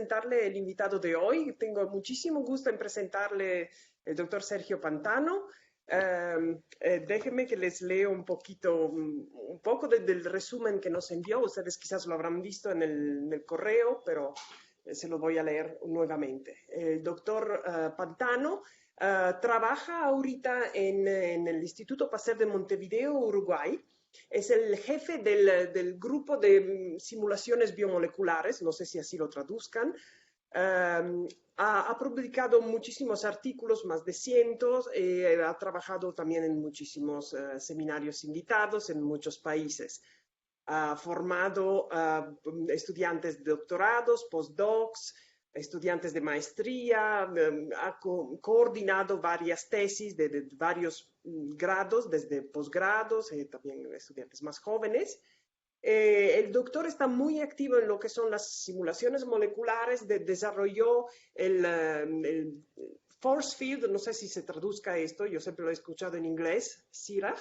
presentarle el invitado de hoy. Tengo muchísimo gusto en presentarle el doctor Sergio Pantano. Déjenme que les leo un poquito, un poco del resumen que nos envió. Ustedes quizás lo habrán visto en el correo, pero se lo voy a leer nuevamente. El doctor Pantano trabaja ahorita en el Instituto Pasteur de Montevideo, Uruguay. Es el jefe del grupo de simulaciones biomoleculares, no sé si así lo traduzcan. Ha publicado muchísimos artículos, más de cientos, ha trabajado también en muchísimos seminarios invitados en muchos países. Ha formado estudiantes de doctorados, postdocs, estudiantes de maestría, ha coordinado varias tesis de varios grados, desde posgrados, también estudiantes más jóvenes. El doctor está muy activo en lo que son las simulaciones moleculares, desarrolló el force field, no sé si se traduzca esto, yo siempre lo he escuchado en inglés, CIRAG.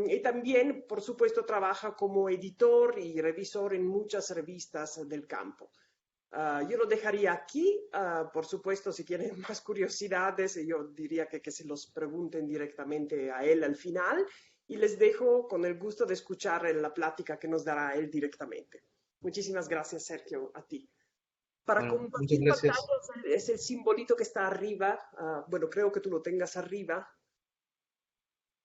Y también, por supuesto, trabaja como editor y revisor en muchas revistas del campo. Yo lo dejaría aquí. Por supuesto, si tienen más curiosidades, yo diría que se los pregunten directamente a él al final. Y les dejo con el gusto de escuchar la plática que nos dará él directamente. Muchísimas gracias, Sergio, a ti. Para Bueno, muchas compartir pantalla gracias. es el simbolito que está arriba. Bueno, creo que tú lo tengas arriba.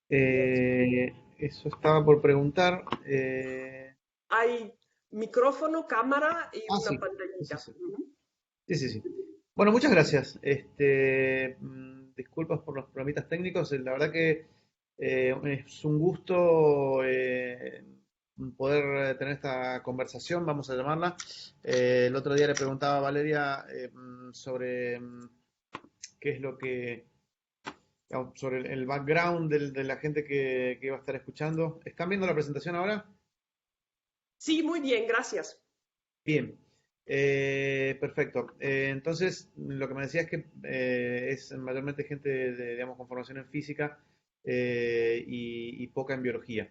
Eso estaba por preguntar. Hay micrófono, cámara y una Sí, sí, sí, pantallita. sí. Ujú. Sí, sí, sí. Bueno, muchas gracias. Disculpas por los problemitas técnicos. La verdad que es un gusto poder tener esta conversación, vamos a llamarla. El otro día le preguntaba a Valeria sobre qué es lo que, digamos, sobre el background de la gente que iba a estar escuchando. ¿Están viendo la presentación ahora? Sí, muy bien, gracias. Bien, perfecto. Entonces, lo que me decía es que es mayormente gente digamos, con formación en física y poca en biología.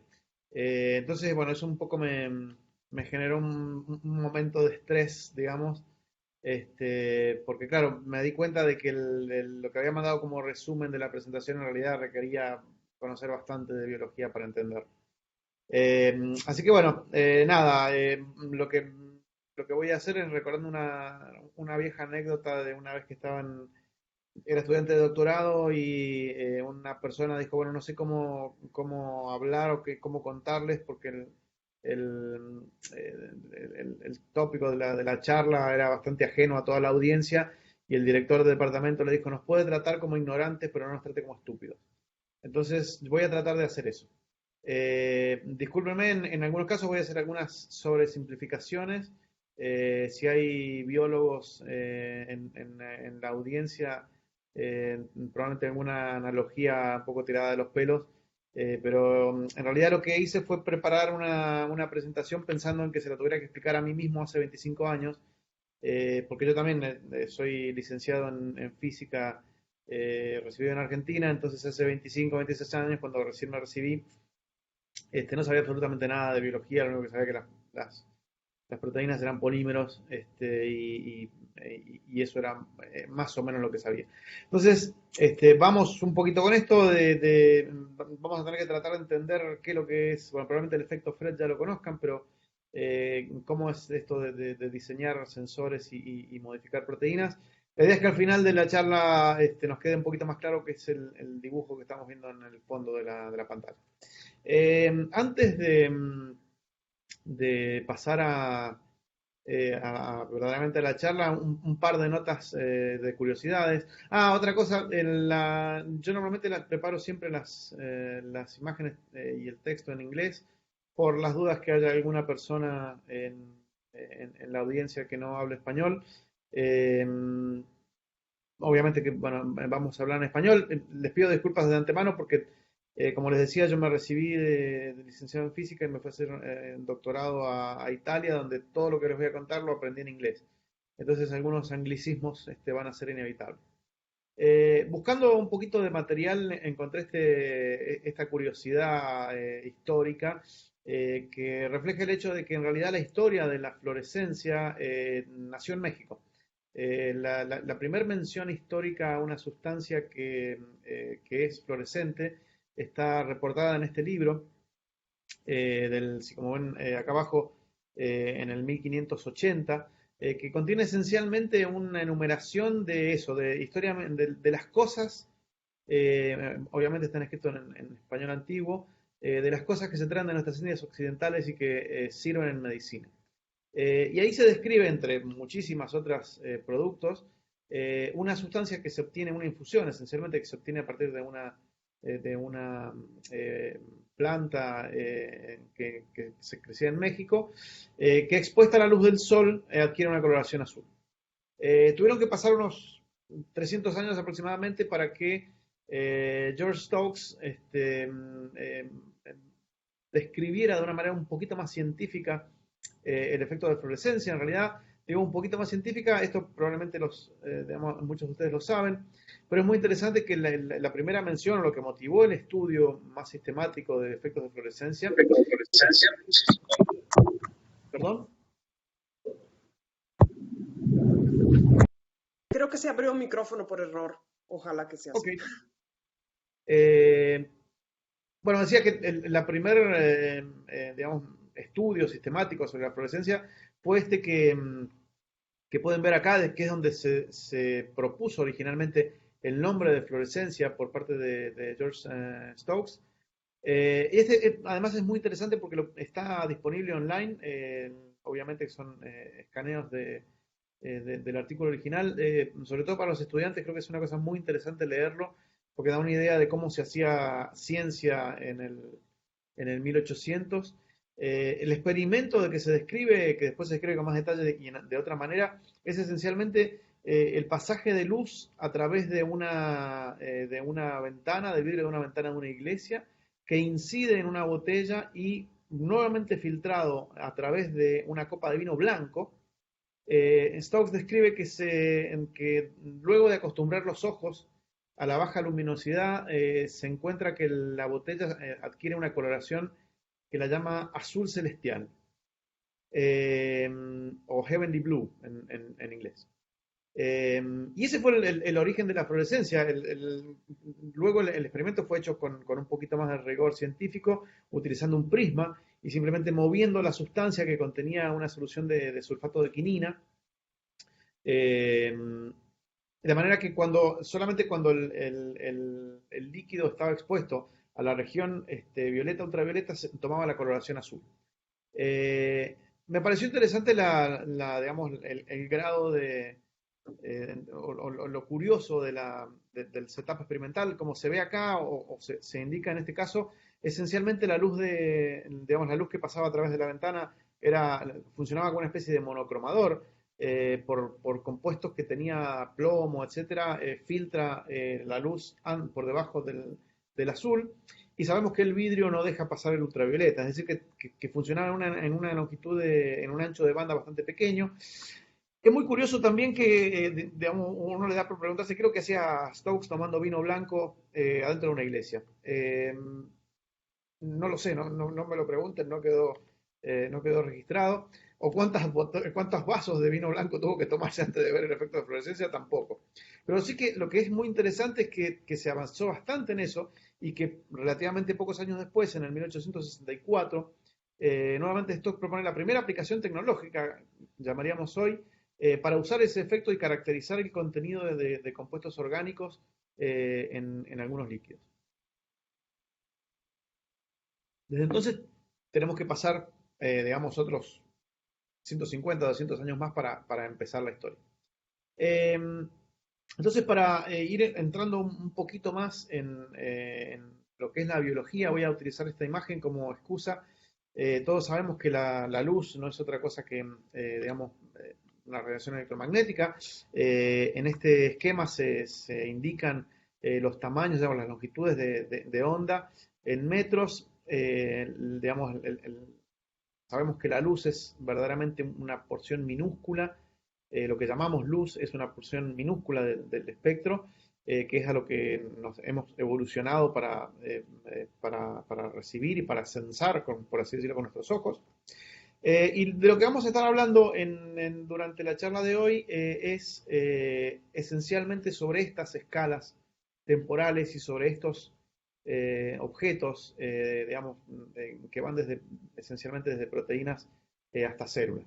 Entonces, bueno, eso un poco me generó un momento de estrés, digamos, porque claro, me di cuenta de que lo que había mandado como resumen de la presentación en realidad requería conocer bastante de biología para entender. Así que bueno, nada, lo que voy a hacer es recordando una vieja anécdota de una vez que era estudiante de doctorado y una persona dijo, bueno, no sé cómo hablar o cómo contarles porque el, el tópico de la charla era bastante ajeno a toda la audiencia y el director del departamento le dijo, nos puede tratar como ignorantes, pero no nos trate como estúpidos. Entonces voy a tratar de hacer eso. Discúlpenme, en algunos casos voy a hacer algunas sobresimplificaciones. Si hay biólogos en la audiencia, probablemente alguna analogía un poco tirada de los pelos, pero en realidad lo que hice fue preparar una presentación pensando en que se la tuviera que explicar a mí mismo hace 25 años, porque yo también soy licenciado en física recibido en Argentina, entonces hace 25, 26 años, cuando recién me recibí, no sabía absolutamente nada de biología, lo único que sabía que las proteínas eran polímeros, y eso era más o menos lo que sabía. Entonces, vamos un poquito con esto vamos a tener que tratar de entender qué es lo que es, bueno, probablemente el efecto Fred ya lo conozcan, pero cómo es esto de diseñar sensores y modificar proteínas. La idea es que al final de la charla nos quede un poquito más claro qué es el dibujo que estamos viendo en el fondo de la pantalla. Antes de pasar verdaderamente a la charla, un par de notas de curiosidades. Otra cosa, yo normalmente preparo siempre las imágenes y el texto en inglés por las dudas que haya alguna persona en la audiencia que no hable español. Eh, Obviamente que, bueno, vamos a hablar en español. Les pido disculpas de antemano porque, como les decía, yo me recibí de licenciado en física y me fui a hacer doctorado a Italia, donde todo lo que les voy a contar lo aprendí en inglés. Entonces, algunos anglicismos van a ser inevitables. Buscando un poquito de material, encontré esta curiosidad histórica que refleja el hecho de que en realidad la historia de la fluorescencia nació en México. La primera mención histórica a una sustancia que es fluorescente está reportada en este libro, si como ven acá abajo, en el 1580, que contiene esencialmente una enumeración de eso, de historia de las cosas, obviamente están escritos en español antiguo, de las cosas que se traen de nuestras Indias occidentales y que sirven en medicina. Y ahí se describe, entre muchísimas otras productos, una sustancia que se obtiene, una infusión esencialmente que se obtiene a partir de una planta que se crecía en México, que expuesta a la luz del sol adquiere una coloración azul. Tuvieron que pasar unos 300 años aproximadamente para que George Stokes describiera de una manera un poquito más científica el efecto de fluorescencia. En realidad, digo un poquito más científica, esto probablemente digamos, muchos de ustedes lo saben, pero es muy interesante que la primera mención, o lo que motivó el estudio más sistemático de efectos de fluorescencia, perdón. Creo que se abrió un micrófono por error. Ojalá que sea así. Okay. Bueno, decía que la primer, digamos, estudio sistemático sobre la fluorescencia fue este que pueden ver acá, que es donde se propuso originalmente el nombre de fluorescencia por parte de George Stokes. Además es muy interesante porque está disponible online, obviamente son escaneos del artículo original, sobre todo para los estudiantes creo que es una cosa muy interesante leerlo, porque da una idea de cómo se hacía ciencia en el 1800. El experimento de que se describe, que después se describe con más detalle y de otra manera, es esencialmente el pasaje de luz a través de una ventana, del vidrio de una ventana de una iglesia, que incide en una botella y nuevamente filtrado a través de una copa de vino blanco. Stokes describe que luego de acostumbrar los ojos a la baja luminosidad, se encuentra que la botella adquiere una coloración que la llama azul celestial, o heavenly blue en inglés. Y ese fue el origen de la fluorescencia. Luego el experimento fue hecho con un poquito más de rigor científico, utilizando un prisma y simplemente moviendo la sustancia que contenía una solución de sulfato de quinina. De manera que solamente cuando el líquido estaba expuesto a la región violeta, ultravioleta, se tomaba la coloración azul. Me pareció interesante digamos, el grado o lo curioso del setup experimental, como se ve acá, o se indica en este caso, esencialmente la luz digamos, la luz que pasaba a través de la ventana funcionaba como una especie de monocromador. Por compuestos que tenía plomo, etcétera, filtra la luz por debajo del azul, y sabemos que el vidrio no deja pasar el ultravioleta, es decir, que funcionaba en una longitud, en un ancho de banda bastante pequeño. Es muy curioso también que, digamos, uno le da por preguntarse, creo que hacía Stokes tomando vino blanco adentro de una iglesia. No lo sé, no me lo pregunten, no quedó registrado. O cuántos vasos de vino blanco tuvo que tomarse antes de ver el efecto de fluorescencia, tampoco. Pero sí que lo que es muy interesante es que se avanzó bastante en eso y que relativamente pocos años después, en el 1864, nuevamente Stokes propone la primera aplicación tecnológica, llamaríamos hoy, para usar ese efecto y caracterizar el contenido de compuestos orgánicos en algunos líquidos. Desde entonces tenemos que pasar, digamos, otros 150, 200 años más para empezar la historia. Entonces, para ir entrando un poquito más en lo que es la biología, voy a utilizar esta imagen como excusa. Todos sabemos que la luz no es otra cosa que, digamos, una radiación electromagnética. En este esquema se indican los tamaños, digamos, las longitudes de onda en metros. Digamos, sabemos que la luz es verdaderamente una porción minúscula. Lo que llamamos luz es una porción minúscula del espectro. que es a lo que nos hemos evolucionado para recibir y para sensar, por así decirlo, con nuestros ojos. Y de lo que vamos a estar hablando durante la charla de hoy es esencialmente sobre estas escalas temporales y sobre estos objetos, digamos, que van esencialmente desde proteínas hasta células.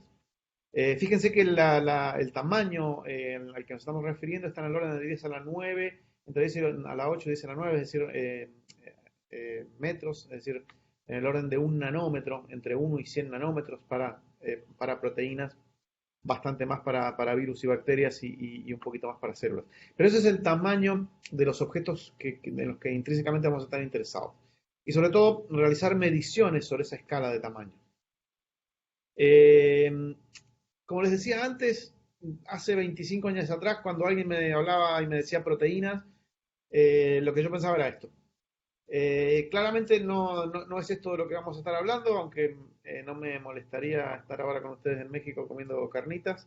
Fíjense que el tamaño al que nos estamos refiriendo está en el orden de 10 a la 9, entre 10 a la 8 y 10 a la 9, es decir, metros, es decir, en el orden de un nanómetro, entre 1 y 100 nanómetros para proteínas, bastante más para virus y bacterias y un poquito más para células. Pero ese es el tamaño de los objetos en los que intrínsecamente vamos a estar interesados. Y sobre todo, realizar mediciones sobre esa escala de tamaño. Como les decía antes, hace 25 años atrás, cuando alguien me hablaba y me decía proteínas, lo que yo pensaba era esto. Claramente no es esto de lo que vamos a estar hablando, aunque no me molestaría estar ahora con ustedes en México comiendo carnitas.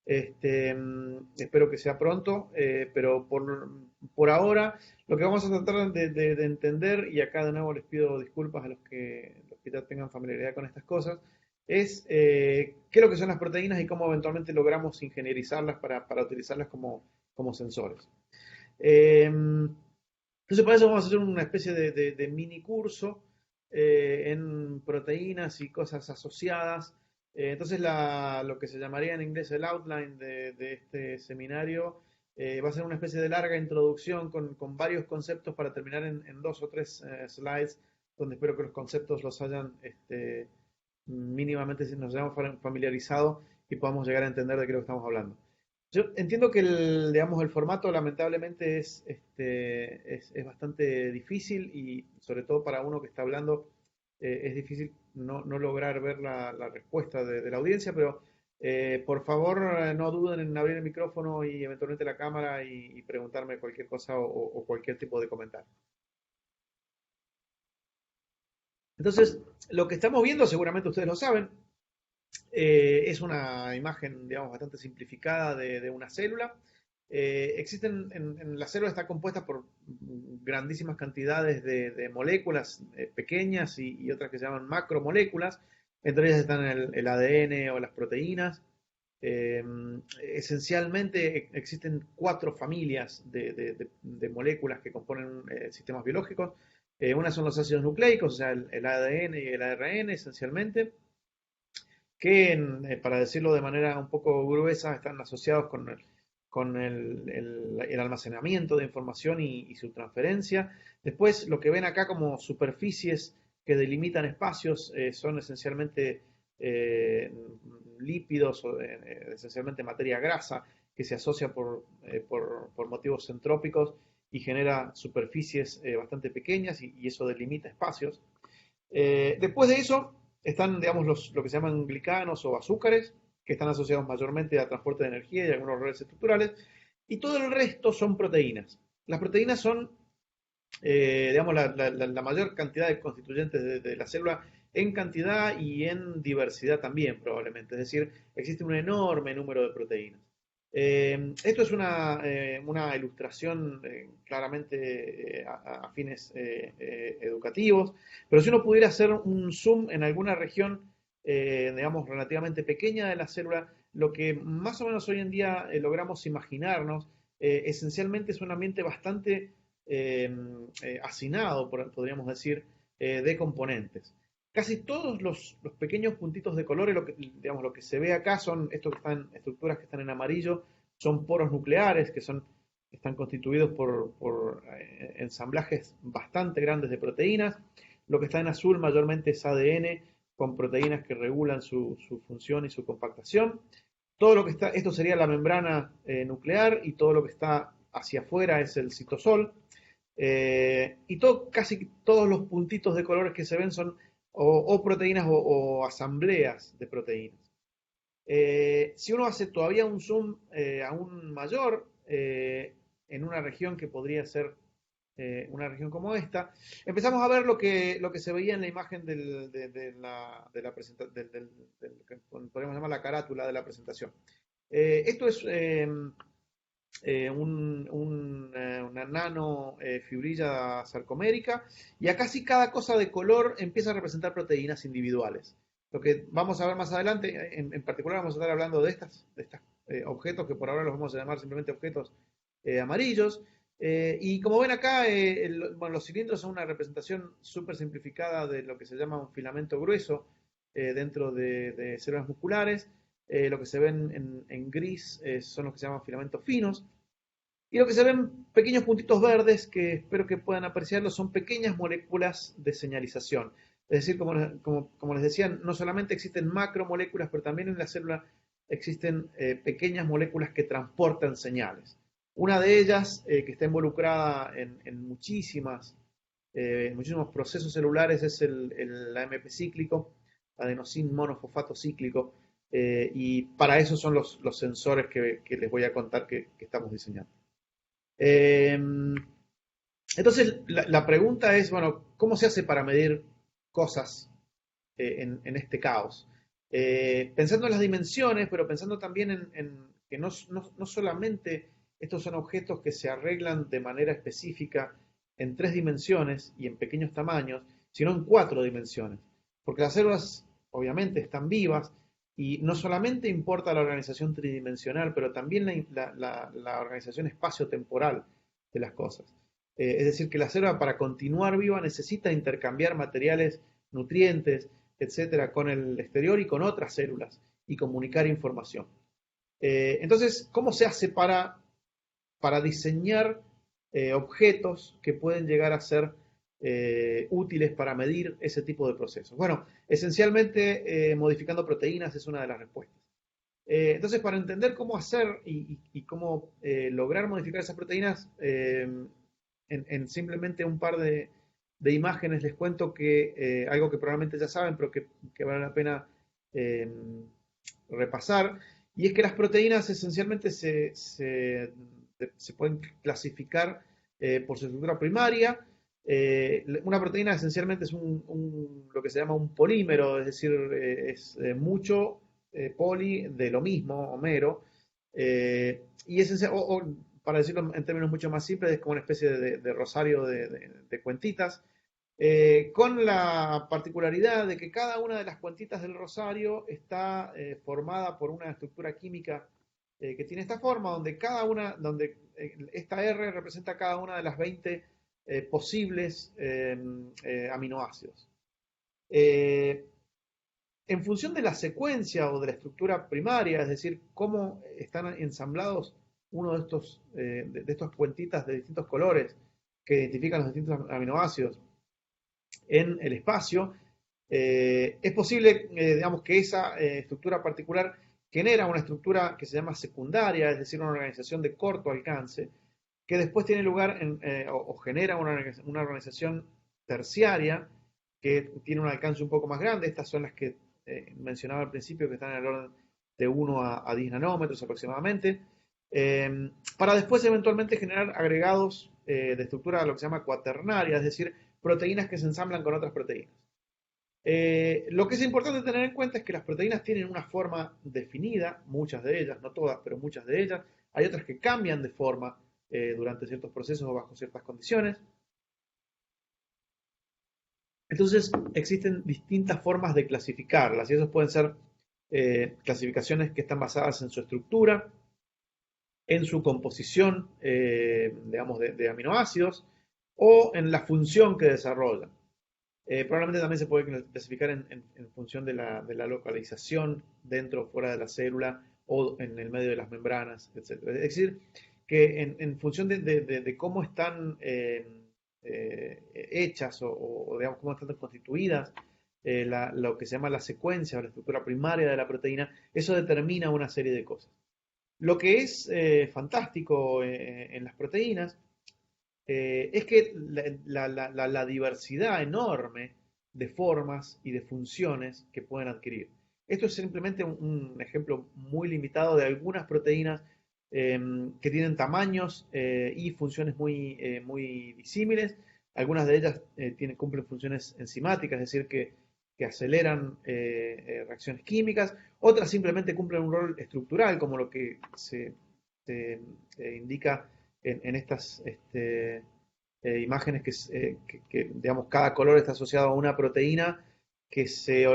Espero que sea pronto, pero por ahora lo que vamos a tratar de entender, y acá de nuevo les pido disculpas a los que ya tengan familiaridad con estas cosas, es qué es lo que son las proteínas y cómo eventualmente logramos ingenierizarlas para utilizarlas como sensores. Entonces, para eso vamos a hacer una especie de mini curso en proteínas y cosas asociadas. Entonces, lo que se llamaría en inglés el outline de este seminario va a ser una especie de larga introducción con varios conceptos para terminar en 2 o 3 slides, donde espero que los conceptos los hayan mínimamente nos hayamos familiarizado y podamos llegar a entender de qué es lo que estamos hablando. Yo entiendo que digamos, el formato lamentablemente es bastante difícil y sobre todo para uno que está hablando es difícil no lograr ver la respuesta de la audiencia, pero por favor no duden en abrir el micrófono y eventualmente la cámara y preguntarme cualquier cosa o cualquier tipo de comentario. Entonces, lo que estamos viendo, seguramente ustedes lo saben, es una imagen, digamos, bastante simplificada de una célula. La célula está compuesta por grandísimas cantidades de moléculas pequeñas y otras que se llaman macromoléculas. Entre ellas están el ADN o las proteínas. Eh, Esencialmente existen 4 familias de moléculas que componen sistemas biológicos. Una son los ácidos nucleicos, o sea, el ADN y el ARN esencialmente, que, para decirlo de manera un poco gruesa, están asociados con el almacenamiento de información y su transferencia. Después, lo que ven acá como superficies que delimitan espacios son esencialmente lípidos, o esencialmente materia grasa, que se asocia por motivos entrópicos y genera superficies bastante pequeñas y eso delimita espacios. Después de eso están, digamos, lo que se llaman glicanos o azúcares, que están asociados mayormente a transporte de energía y algunos roles estructurales, y todo el resto son proteínas. Las proteínas son, digamos, la mayor cantidad de constituyentes de la célula en cantidad y en diversidad también, probablemente. Es decir, existe un enorme número de proteínas. Esto es una ilustración claramente a fines educativos, pero si uno pudiera hacer un zoom en alguna región, digamos, relativamente pequeña de la célula, lo que más o menos hoy en día logramos imaginarnos, esencialmente es un ambiente bastante hacinado, podríamos decir, de componentes. Casi todos los pequeños puntitos de colores, digamos, lo que se ve acá son estructuras que están en amarillo, son poros nucleares están constituidos por ensamblajes bastante grandes de proteínas. Lo que está en azul mayormente es ADN con proteínas que regulan su función y su compactación. Esto sería la membrana nuclear y todo lo que está hacia afuera es el citosol. Y casi todos los puntitos de colores que se ven son o proteínas o asambleas de proteínas. Si uno hace todavía un zoom aún mayor en una región que podría ser una región como esta, empezamos a ver lo que se veía en la imagen de la presentación, que podríamos llamar la carátula de la presentación. Esto es una nano fibrilla sarcomérica, y a casi cada cosa de color empieza a representar proteínas individuales. Lo que vamos a ver más adelante, en particular vamos a estar hablando de estos objetos, que por ahora los vamos a llamar simplemente objetos amarillos. Y como ven acá, bueno, los cilindros son una representación súper simplificada de lo que se llama un filamento grueso dentro de células musculares. Lo que se ven en gris son los que se llaman filamentos finos. Y lo que se ven pequeños puntitos verdes, que espero que puedan apreciarlos, son pequeñas moléculas de señalización. Es decir, como les decía, no solamente existen macromoléculas, pero también en la célula existen pequeñas moléculas que transportan señales. Una de ellas, que está involucrada en muchísimos procesos celulares, es el AMP cíclico, adenosín monofosfato cíclico, y para eso son los sensores que les voy a contar que estamos diseñando. Entonces, la pregunta es, bueno, ¿cómo se hace para medir cosas en este caos? Pensando en las dimensiones, pero pensando también en que no solamente estos son objetos que se arreglan de manera específica en 3 dimensiones y en pequeños tamaños, sino en 4 dimensiones. Porque las células obviamente están vivas y no solamente importa la organización tridimensional, pero también la organización espacio-temporal de las cosas. Es decir, que la célula para continuar viva necesita intercambiar materiales, nutrientes, etcétera, con el exterior y con otras células y comunicar información. Entonces, ¿cómo se hace para diseñar objetos que pueden llegar a ser útiles para medir ese tipo de procesos? Bueno, esencialmente modificando proteínas es una de las respuestas. Entonces, para entender cómo hacer y cómo lograr modificar esas proteínas, en simplemente un par de imágenes les cuento que algo que probablemente ya saben, pero que vale la pena repasar, y es que las proteínas esencialmente se pueden clasificar por su estructura primaria. Una proteína esencialmente es lo que se llama un polímero, es decir, es mucho poli de lo mismo, homero, y para decirlo en términos mucho más simples, es como una especie de rosario de cuentitas, con la particularidad de que cada una de las cuentitas del rosario está formada por una estructura química que tiene esta forma, donde esta R representa cada una de las 20 posibles aminoácidos. En función de la secuencia o de la estructura primaria, es decir, cómo están ensamblados uno de estos cuentitas de distintos colores que identifican los distintos aminoácidos en el espacio, es posible, digamos, que esa estructura particular genera una estructura que se llama secundaria, es decir, una organización de corto alcance, que después tiene lugar o genera una organización terciaria que tiene un alcance un poco más grande. Estas son las que mencionaba al principio, que están en el orden de 1 a 10 nanómetros aproximadamente, para después eventualmente generar agregados de estructura lo que se llama cuaternaria, es decir, proteínas que se ensamblan con otras proteínas. Lo que es importante tener en cuenta es que las proteínas tienen una forma definida, muchas de ellas, no todas, pero muchas de ellas. Hay otras que cambian de forma durante ciertos procesos o bajo ciertas condiciones. Entonces existen distintas formas de clasificarlas y esos pueden ser clasificaciones que están basadas en su estructura, en su composición, digamos, de aminoácidos o en la función que desarrollan. Probablemente también se puede clasificar en función de la localización dentro o fuera de la célula o en el medio de las membranas, etc. Es decir, que en función de cómo están hechas o digamos cómo están constituidas lo que se llama la secuencia o la estructura primaria de la proteína, eso determina una serie de cosas. Lo que es fantástico en las proteínas es que la diversidad enorme de formas y de funciones que pueden adquirir. Esto es simplemente un ejemplo muy limitado de algunas proteínas que tienen tamaños y funciones muy disímiles. Algunas de ellas cumplen funciones enzimáticas, es decir, que aceleran reacciones químicas. Otras simplemente cumplen un rol estructural, como lo que se indica en estas imágenes digamos, cada color está asociado a una proteína que se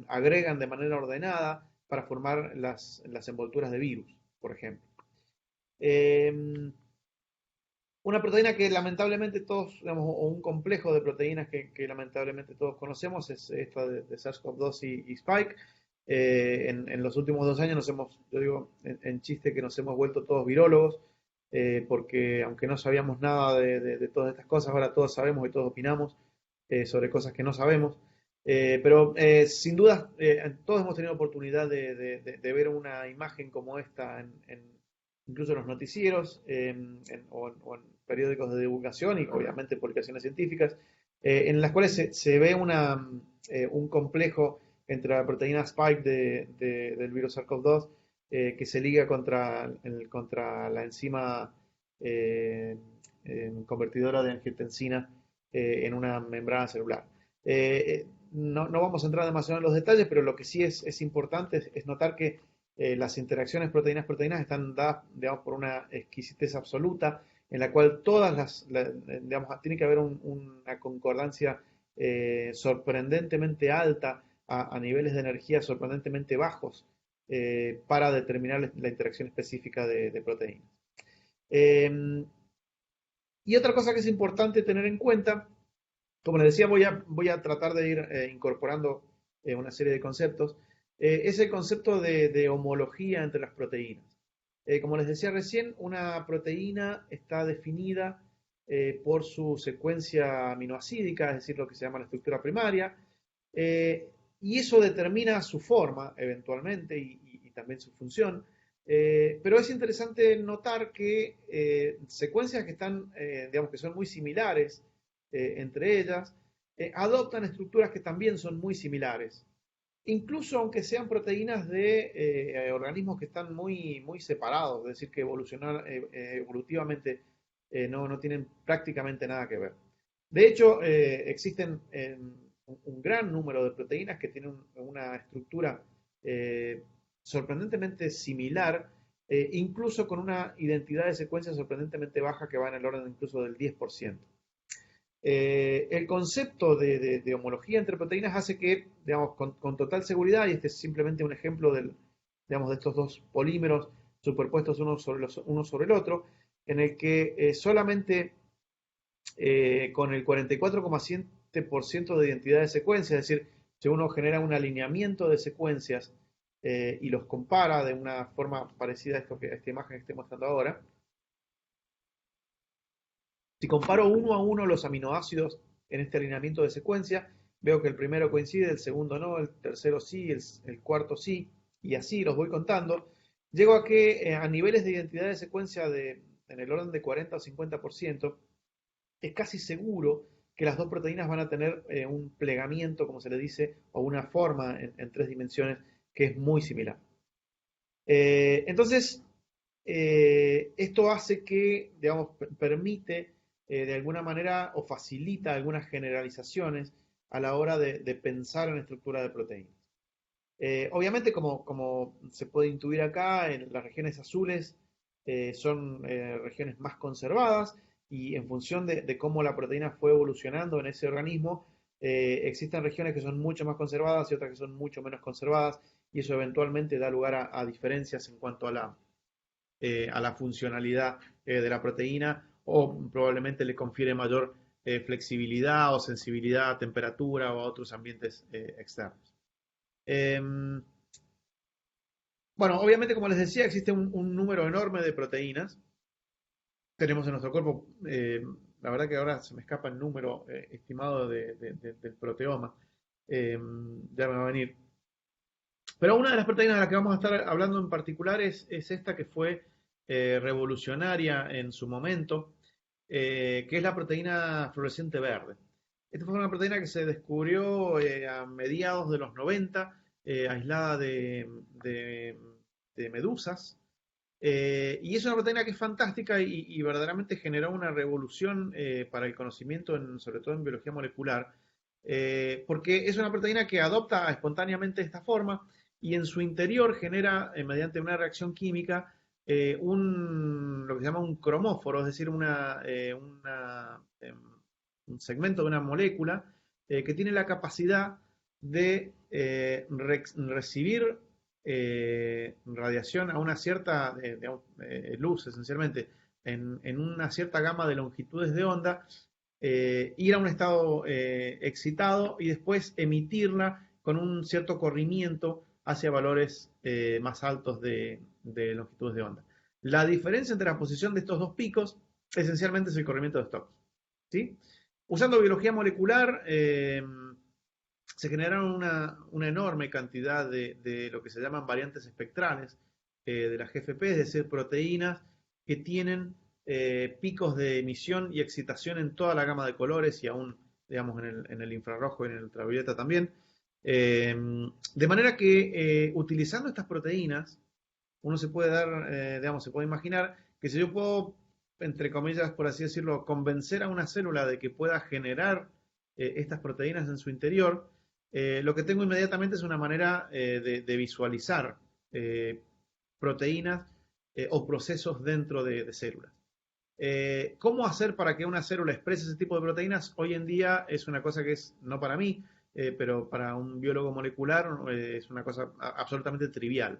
agregan de manera ordenada para formar las envolturas de virus, por ejemplo. Una proteína que lamentablemente todos, digamos, o un complejo de proteínas que lamentablemente todos conocemos es esta de SARS-CoV-2 y Spike. En los últimos 2 años yo digo en chiste que nos hemos vuelto todos virólogos, porque aunque no sabíamos nada de todas estas cosas, ahora todos sabemos y todos opinamos sobre cosas que no sabemos. Pero sin duda, todos hemos tenido oportunidad de ver una imagen como esta incluso en los noticieros o en periódicos de divulgación y obviamente publicaciones científicas, en las cuales se ve un complejo entre la proteína Spike del virus SARS-CoV-2 que se liga contra la enzima convertidora de angiotensina en una membrana celular. No vamos a entrar demasiado en los detalles, pero lo que sí es importante es notar que las interacciones proteínas-proteínas están dadas, digamos, por una exquisitez absoluta, en la cual digamos, tiene que haber una concordancia sorprendentemente alta a niveles de energía sorprendentemente bajos para determinar la interacción específica de proteínas. Y otra cosa que es importante tener en cuenta, como les decía, voy a tratar de ir incorporando una serie de conceptos, es el concepto de homología entre las proteínas. Como les decía recién, una proteína está definida por su secuencia aminoácidica, es decir, lo que se llama la estructura primaria, y eso determina su forma eventualmente y también su función. Pero es interesante notar que secuencias que están, digamos, que son muy similares entre ellas, adoptan estructuras que también son muy similares. Incluso aunque sean proteínas de organismos que están muy separados, es decir, que evolutivamente no tienen prácticamente nada que ver. De hecho, existen un gran número de proteínas que tienen una estructura sorprendentemente similar, incluso con una identidad de secuencia sorprendentemente baja que va en el orden incluso del 10%. El concepto de homología entre proteínas hace que, digamos, con total seguridad, y este es simplemente un ejemplo digamos, de estos dos polímeros superpuestos uno sobre el otro, en el que solamente con el 44,7% de identidad de secuencia, es decir, si uno genera un alineamiento de secuencias y los compara de una forma parecida a esta imagen que estoy mostrando ahora, si comparo uno a uno los aminoácidos en este alineamiento de secuencia, veo que el primero coincide, el segundo no, el tercero sí, el cuarto sí, y así los voy contando. Llego a que a niveles de identidad de secuencia en el orden de 40 o 50%, es casi seguro que las dos proteínas van a tener un plegamiento, como se le dice, o una forma en 3 dimensiones que es muy similar. Entonces, esto hace que, digamos, permite de alguna manera o facilita algunas generalizaciones a la hora de pensar en estructura de proteínas. Obviamente, como se puede intuir acá, en las regiones azules son regiones más conservadas y en función de cómo la proteína fue evolucionando en ese organismo, existen regiones que son mucho más conservadas y otras que son mucho menos conservadas y eso eventualmente da lugar a diferencias en cuanto a la funcionalidad de la proteína o probablemente le confiere mayor flexibilidad o sensibilidad a temperatura o a otros ambientes externos. Bueno, obviamente, como les decía, existe un número enorme de proteínas. Tenemos en nuestro cuerpo, la verdad que ahora se me escapa el número estimado del proteoma, ya me va a venir. Pero una de las proteínas de las que vamos a estar hablando en particular es esta que fue revolucionaria en su momento, que es la proteína fluorescente verde. Esta fue una proteína que se descubrió a mediados de los 90, aislada de medusas. Y es una proteína que es fantástica y verdaderamente generó una revolución para el conocimiento, sobre todo en biología molecular, porque es una proteína que adopta espontáneamente esta forma y en su interior genera, mediante una reacción química, lo que se llama un cromóforo, es decir, un segmento de una molécula que tiene la capacidad de recibir radiación a una cierta luz, esencialmente, en una cierta gama de longitudes de onda, ir a un estado excitado y después emitirla con un cierto corrimiento hacia valores más altos de longitudes de onda. La diferencia entre la posición de estos dos picos esencialmente es el corrimiento de Stokes, ¿sí? Usando biología molecular, se generaron una enorme cantidad de lo que se llaman variantes espectrales de la GFP, es decir, proteínas que tienen picos de emisión y excitación en toda la gama de colores y aún, digamos, en el infrarrojo y en el ultravioleta también. De manera que utilizando estas proteínas, uno se puede dar, digamos, se puede imaginar que si yo puedo, entre comillas, por así decirlo, convencer a una célula de que pueda generar estas proteínas en su interior, lo que tengo inmediatamente es una manera de visualizar proteínas o procesos dentro de células. ¿Cómo hacer para que una célula exprese ese tipo de proteínas? Hoy en día es una cosa que es, no para mí, pero para un biólogo molecular es una cosa absolutamente trivial.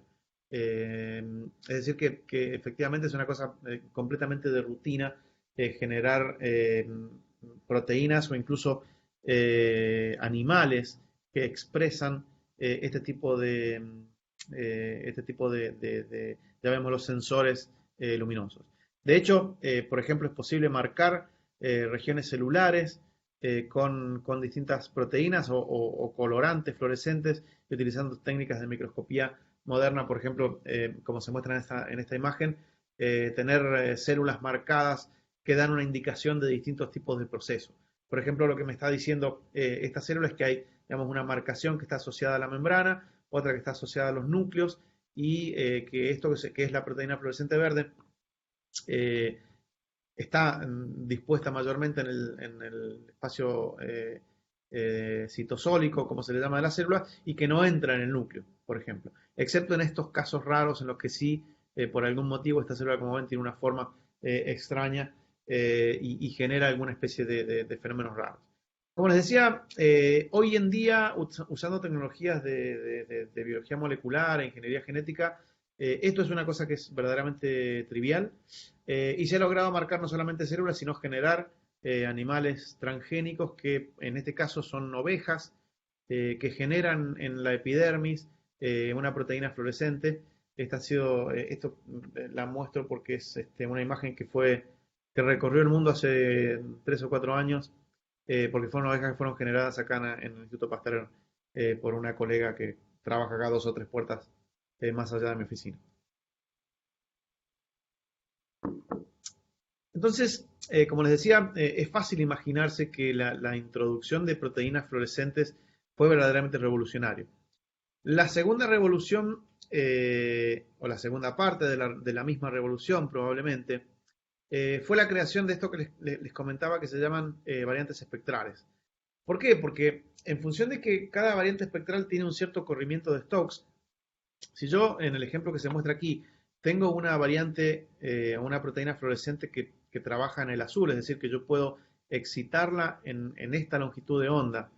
Es decir, que efectivamente es una cosa completamente de rutina generar proteínas o incluso animales que expresan este tipo de llamémoslo, sensores luminosos. De hecho, por ejemplo, es posible marcar regiones celulares con distintas proteínas o colorantes fluorescentes utilizando técnicas de microscopía moderna, por ejemplo, como se muestra en esta imagen, tener células marcadas que dan una indicación de distintos tipos de procesos. Por ejemplo, lo que me está diciendo esta célula es que hay, digamos, una marcación que está asociada a la membrana, otra que está asociada a los núcleos y que esto que es la proteína fluorescente verde está dispuesta mayormente en el espacio citosólico, como se le llama de la célula, y que no entra en el núcleo, por ejemplo. Excepto en estos casos raros en los que sí, por algún motivo, esta célula, como ven, tiene una forma extraña y genera alguna especie de fenómenos raros. Como les decía, hoy en día, usando tecnologías de biología molecular e ingeniería genética, esto es una cosa que es verdaderamente trivial y se ha logrado marcar no solamente células, sino generar animales transgénicos que en este caso son ovejas que generan en la epidermis una proteína fluorescente. Esto la muestro porque es una imagen que recorrió el mundo hace 3 o 4 años, porque fueron ovejas que fueron generadas acá en el Instituto Pasteur por una colega que trabaja acá 2 o 3 puertas más allá de mi oficina. Entonces, como les decía, es fácil imaginarse que la introducción de proteínas fluorescentes fue verdaderamente revolucionario. La segunda revolución, o la segunda parte de la misma revolución probablemente, fue la creación de esto que les comentaba que se llaman variantes espectrales. ¿Por qué? Porque en función de que cada variante espectral tiene un cierto corrimiento de Stokes, si yo en el ejemplo que se muestra aquí tengo una variante, una proteína fluorescente que trabaja en el azul, es decir, que yo puedo excitarla en esta longitud de onda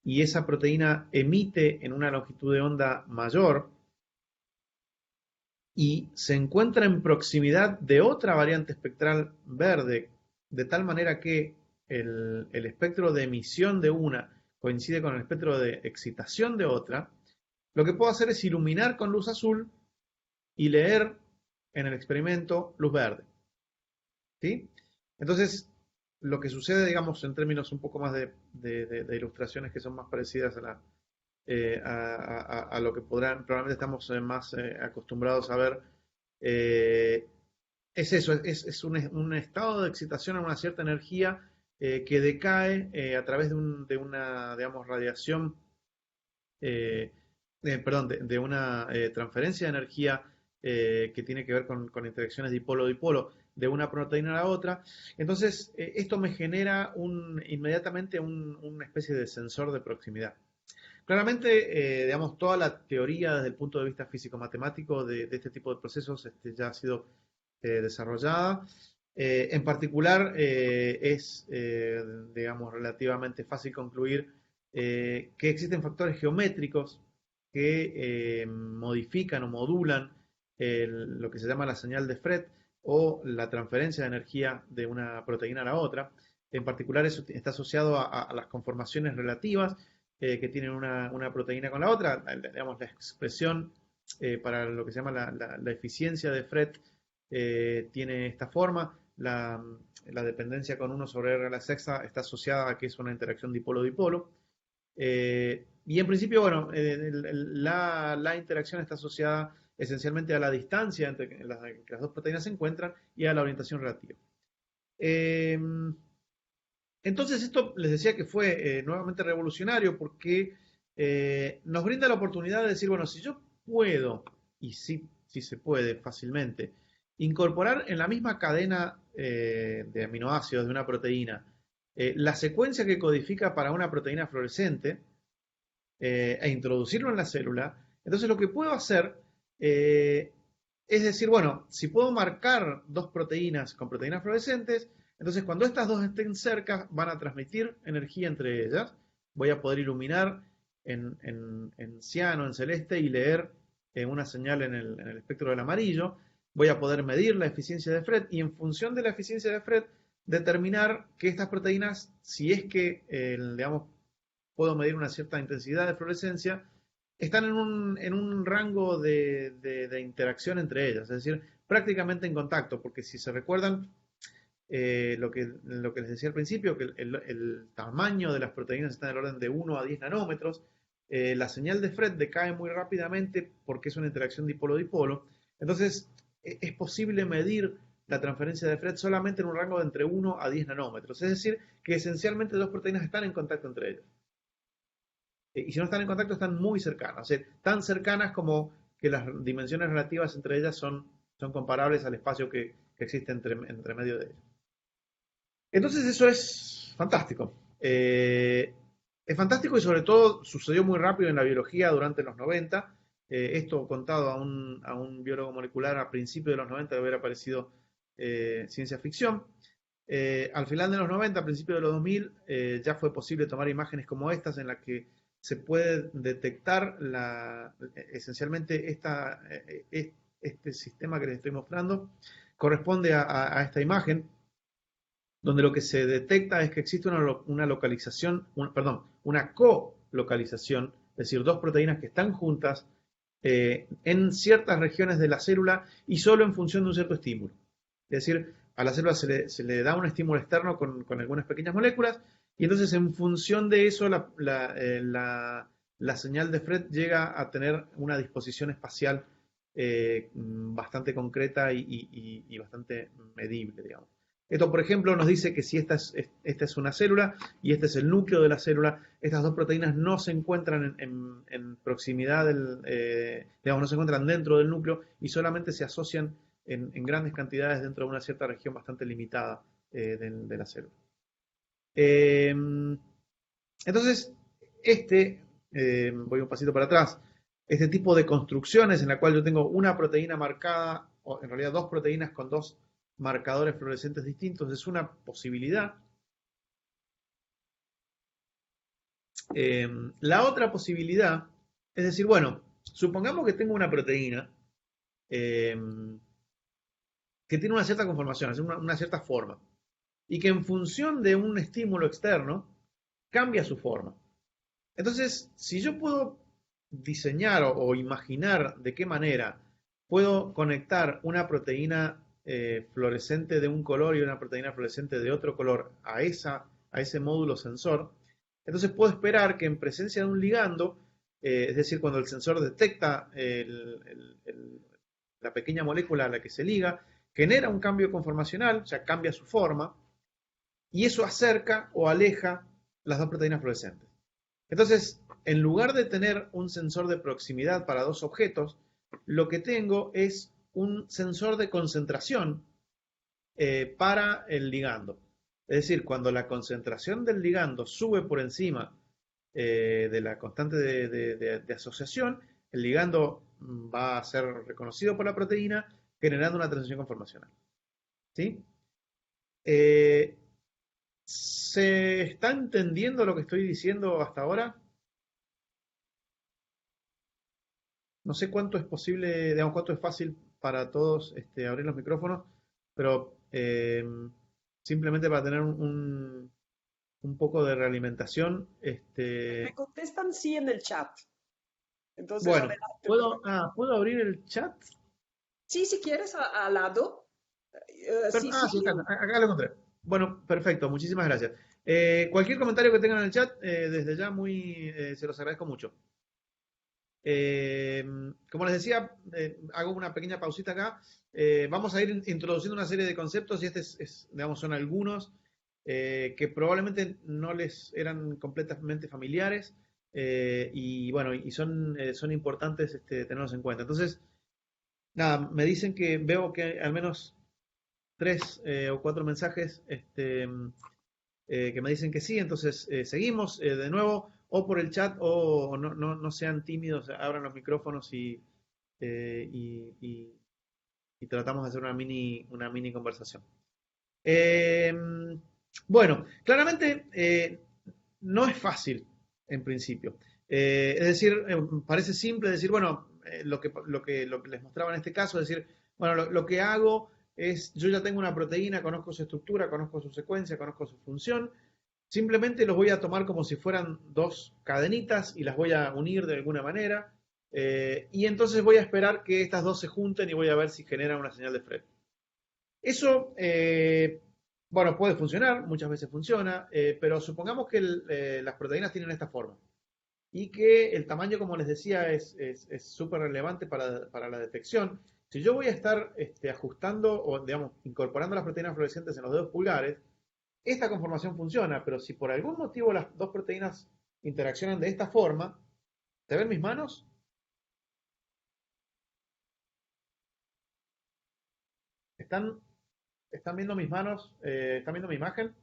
y esa proteína emite en una longitud de onda mayor y se encuentra en proximidad de otra variante espectral verde, de tal manera que el espectro de emisión de una coincide con el espectro de excitación de otra, lo que puedo hacer es iluminar con luz azul y leer en el experimento luz verde. ¿Sí? Entonces, lo que sucede, digamos, en términos un poco más de ilustraciones que son más parecidas a lo que probablemente estamos más acostumbrados a ver, es eso, es un estado de excitación a una cierta energía que decae a través de una, digamos, radiación, perdón, de una transferencia de energía que tiene que ver con interacciones dipolo-dipolo de una proteína a la otra. Entonces, esto me genera inmediatamente una especie de sensor de proximidad. Claramente, digamos, toda la teoría desde el punto de vista físico-matemático de este tipo de procesos ya ha sido desarrollada. En particular, digamos, relativamente fácil concluir que existen factores geométricos que modifican o modulan lo que se llama la señal de Fred o la transferencia de energía de una proteína a la otra. En particular, eso está asociado a las conformaciones relativas que tienen una proteína con la otra. Digamos, la expresión para lo que se llama la eficiencia de Fred tiene esta forma. La dependencia con 1 sobre r a la sexta está asociada a que es una interacción dipolo-dipolo. Y en principio, bueno, la interacción está asociada esencialmente a la distancia entre que las dos proteínas se encuentran y a la orientación relativa. Entonces esto les decía que fue nuevamente revolucionario porque nos brinda la oportunidad de decir, bueno, si yo puedo, y sí se puede fácilmente, incorporar en la misma cadena de aminoácidos de una proteína la secuencia que codifica para una proteína fluorescente e introducirlo en la célula, entonces lo que puedo hacer es decir, bueno, si puedo marcar dos proteínas con proteínas fluorescentes, entonces cuando estas dos estén cerca van a transmitir energía entre ellas. Voy a poder iluminar en ciano, en celeste y leer una señal en el espectro del amarillo. Voy a poder medir la eficiencia de Fred y en función de la eficiencia de Fred determinar que estas proteínas, si es que, digamos, puedo medir una cierta intensidad de fluorescencia, están en un rango de interacción entre ellas, es decir, prácticamente en contacto, porque si se recuerdan lo que les decía al principio, que el tamaño de las proteínas está en el orden de 1 a 10 nanómetros, la señal de Fred decae muy rápidamente porque es una interacción dipolo-dipolo, entonces es posible medir la transferencia de Fred solamente en un rango de entre 1 a 10 nanómetros, es decir, que esencialmente dos proteínas están en contacto entre ellas. Y si no están en contacto, están muy cercanas, o sea, tan cercanas como que las dimensiones relativas entre ellas son comparables al espacio que existe entre medio de ellas. Entonces eso es fantástico. Es fantástico y sobre todo sucedió muy rápido en la biología durante los 90. Esto contado a un biólogo molecular a principios de los 90 debe haber parecido ciencia ficción. Al final de los 90, a principios de los 2000, ya fue posible tomar imágenes como estas en las que se puede detectar esencialmente este sistema que les estoy mostrando. Corresponde a esta imagen, donde lo que se detecta es que existe una localización, una colocalización, es decir, dos proteínas que están juntas en ciertas regiones de la célula y solo en función de un cierto estímulo. Es decir, a la célula se le da un estímulo externo con algunas pequeñas moléculas y entonces en función de eso la señal de Fred llega a tener una disposición espacial bastante concreta y bastante medible, digamos. Esto, por ejemplo, nos dice que si esta es una célula y este es el núcleo de la célula, estas dos proteínas no se encuentran en proximidad digamos, no se encuentran dentro del núcleo y solamente se asocian en grandes cantidades dentro de una cierta región bastante limitada de la célula. Entonces, voy un pasito para atrás, este tipo de construcciones en la cual yo tengo una proteína marcada, o en realidad dos proteínas con dos marcadores fluorescentes distintos, es una posibilidad. La otra posibilidad es decir, bueno, supongamos que tengo una proteína que tiene una cierta conformación, una cierta forma, y que en función de un estímulo externo cambia su forma. Entonces, si yo puedo diseñar o imaginar de qué manera puedo conectar una proteína fluorescente de un color y una proteína fluorescente de otro color a ese módulo sensor, entonces puedo esperar que en presencia de un ligando, es decir, cuando el sensor detecta la pequeña molécula a la que se liga, genera un cambio conformacional, o sea, cambia su forma, y eso acerca o aleja las dos proteínas fluorescentes. Entonces, en lugar de tener un sensor de proximidad para dos objetos, lo que tengo es un sensor de concentración para el ligando. Es decir, cuando la concentración del ligando sube por encima de la constante de asociación, el ligando va a ser reconocido por la proteína, generando una transición conformacional. ¿Sí? Eh, ¿Se está entendiendo lo que estoy diciendo hasta ahora? No sé cuánto es posible, digamos, cuánto es fácil para todos abrir los micrófonos, pero simplemente para tener un poco de realimentación, Me contestan sí en el chat. Entonces, bueno, adelante, por ¿puedo, favor. ¿puedo abrir el chat? Sí, si quieres, al lado. Sí, sí. Sí, acá lo encontré. Bueno, perfecto, muchísimas gracias. Cualquier comentario que tengan en el chat, desde ya se los agradezco mucho. Eh, Como les decía, hago una pequeña pausita acá. Vamos a ir introduciendo una serie de conceptos y digamos, son algunos que probablemente no les eran completamente familiares y bueno, son importantes tenerlos en cuenta. Entonces, nada, me dicen que veo que al menos 3 o 4 mensajes que me dicen que sí, entonces seguimos de nuevo, o por el chat, o no sean tímidos, abran los micrófonos eh, y, y- y tratamos de hacer una mini conversación. Eh, bueno, claramente no es fácil en principio. Es decir, parece simple decir, bueno, lo que les mostraba en este caso, es decir, bueno, lo que hago es, yo ya tengo una proteína, conozco su estructura, conozco su secuencia, conozco su función, simplemente los voy a tomar como si fueran dos cadenitas y las voy a unir de alguna manera, y entonces voy a esperar que estas dos se junten y voy a ver si generan una señal de Fred. Eso, bueno, puede funcionar, muchas veces funciona, pero supongamos que las proteínas tienen esta forma y que el tamaño, como les decía, es súper relevante para la detección. Si yo voy a estar ajustando o, digamos, incorporando las proteínas fluorescentes en los dedos pulgares, esta conformación funciona, pero si por algún motivo las dos proteínas interaccionan de esta forma, ¿se ven mis manos? ¿Están, ¿Están viendo mis manos? ¿Están viendo mi imagen?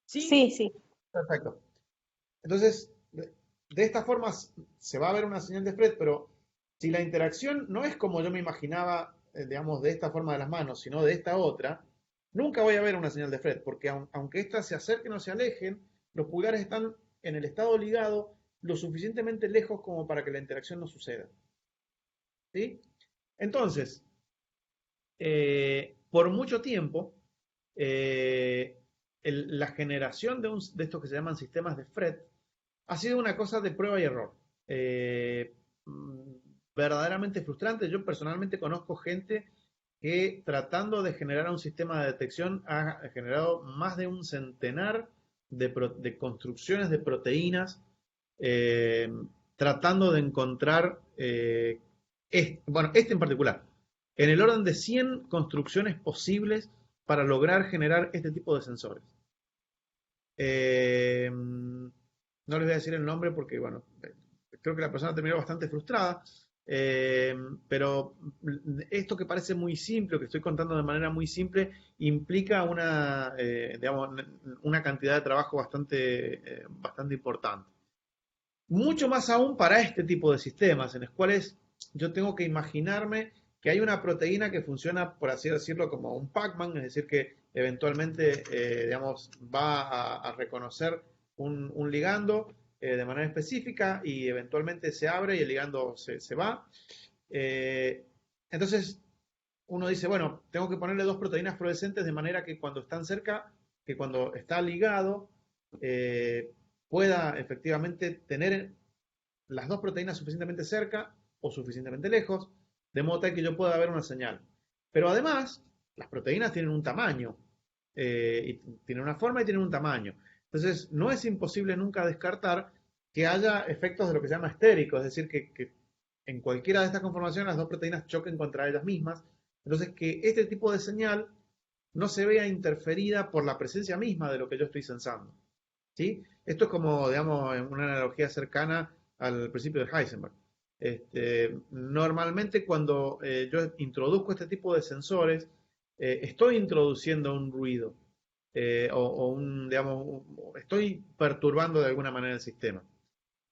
Sí, Sí, sí. Perfecto. Entonces, de esta forma se va a ver una señal de Fred, pero si la interacción no es como yo me imaginaba, digamos, de esta forma de las manos, sino de esta otra, nunca voy a ver una señal de Fred, porque aunque éstas se acerquen o se alejen, los pulgares están en el estado ligado lo suficientemente lejos como para que la interacción no suceda. ¿Sí? Entonces, por mucho tiempo, eh, la generación de estos que se llaman sistemas de Fred ha sido una cosa de prueba y error. Eh, mm, Verdaderamente frustrante. Yo personalmente conozco gente que tratando de generar un sistema de detección ha generado más de un centenar de construcciones de proteínas eh, tratando de encontrar, bueno, este en particular, en el orden de 100 construcciones posibles para lograr generar este tipo de sensores. No les voy a decir el nombre porque, bueno, creo que la persona terminó bastante frustrada, pero esto que parece muy simple, que estoy contando de manera muy simple, implica digamos, una cantidad de trabajo bastante importante. Mucho más aún para este tipo de sistemas, en los cuales yo tengo que imaginarme que hay una proteína que funciona, por así decirlo, como un Pac-Man, es decir, que eventualmente, digamos, va a reconocer un ligando de manera específica y eventualmente se abre y el ligando se va. Eh, entonces, uno dice, bueno, tengo que ponerle dos proteínas fluorescentes de manera que cuando están cerca, que cuando está ligado, eh, pueda efectivamente tener las dos proteínas suficientemente cerca o suficientemente lejos, de modo tal que yo pueda ver una señal. Pero además, las proteínas tienen un tamaño, y tienen una forma y tienen un tamaño. Entonces, no es imposible nunca descartar que haya efectos de lo que se llama estérico, es decir, que en cualquiera de estas conformaciones las dos proteínas choquen contra ellas mismas. Entonces, que este tipo de señal no se vea interferida por la presencia misma de lo que yo estoy sensando. ¿Sí? Esto es como, digamos, una analogía cercana al principio de Heisenberg. Normalmente cuando yo introduzco este tipo de sensores, estoy introduciendo un ruido digamos, estoy perturbando de alguna manera el sistema.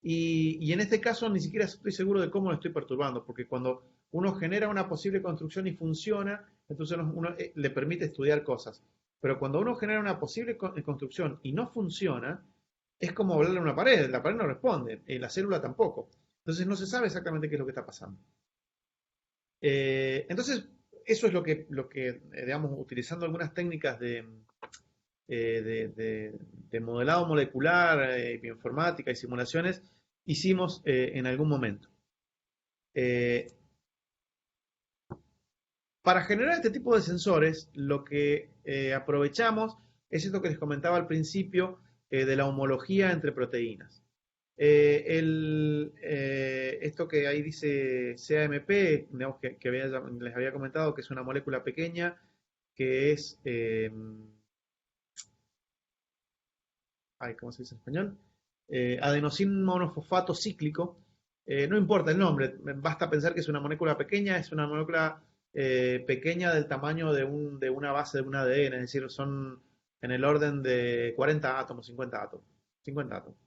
Y en este caso ni siquiera estoy seguro de cómo lo estoy perturbando, porque cuando uno genera una posible construcción y funciona, entonces uno le permite estudiar cosas. Pero cuando uno genera una posible construcción y no funciona, es como hablarle a una pared, la pared no responde, la célula tampoco. Entonces no se sabe exactamente qué es lo que está pasando. Entonces, eso es lo que digamos, utilizando algunas técnicas de modelado molecular, bioinformática y simulaciones, hicimos en algún momento. Eh, para generar este tipo de sensores, lo que aprovechamos es esto que les comentaba al principio de la homología entre proteínas. Esto que ahí dice CAMP, digamos les había comentado que es una molécula pequeña que es, ¿cómo se dice en español? Adenosín monofosfato cíclico. No importa el nombre, basta pensar que es una molécula pequeña, es una molécula pequeña del tamaño de una base de un ADN, es decir, son en el orden de 40 átomos, 50 átomos. 50 átomos.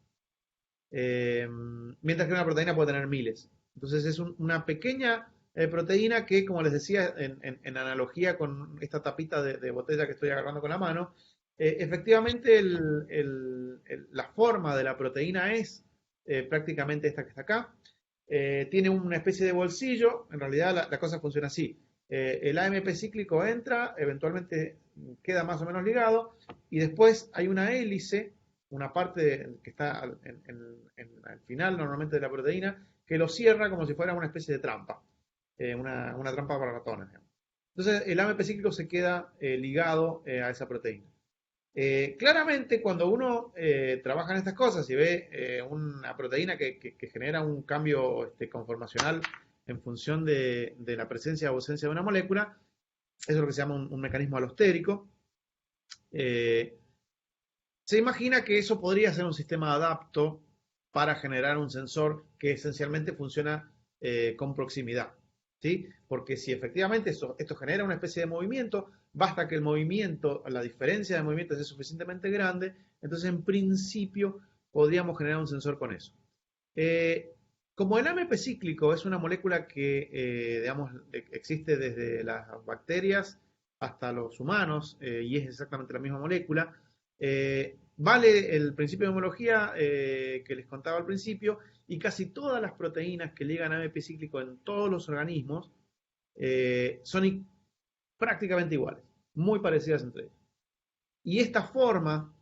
Mientras que una proteína puede tener miles. Entonces es una pequeña proteína que, como les decía, en analogía con esta tapita de botella que estoy agarrando con la mano, efectivamente la forma de la proteína es prácticamente esta que está acá. Tiene una especie de bolsillo, en realidad la cosa funciona así. El AMP cíclico entra, eventualmente queda más o menos ligado, y después hay una hélice, una parte que está al final normalmente de la proteína, que lo cierra como si fuera una especie de trampa, una trampa para ratones. Digamos. Entonces el AMP cíclico se queda ligado a esa proteína. Claramente cuando uno trabaja en estas cosas y ve una proteína que genera un cambio conformacional en función de la presencia o ausencia de una molécula, eso es lo que se llama un mecanismo alostérico. Se imagina que eso podría ser un sistema de adapto para generar un sensor que esencialmente funciona con proximidad. ¿Sí? Porque si efectivamente esto genera una especie de movimiento, basta que el movimiento, la diferencia de movimiento sea suficientemente grande, entonces en principio podríamos generar un sensor con eso. Como el AMP cíclico es una molécula que, digamos, existe desde las bacterias hasta los humanos y es exactamente la misma molécula, vale el principio de homología que les contaba al principio y casi todas las proteínas que llegan a AMP cíclico en todos los organismos son prácticamente iguales, muy parecidas entre ellas. Y esta forma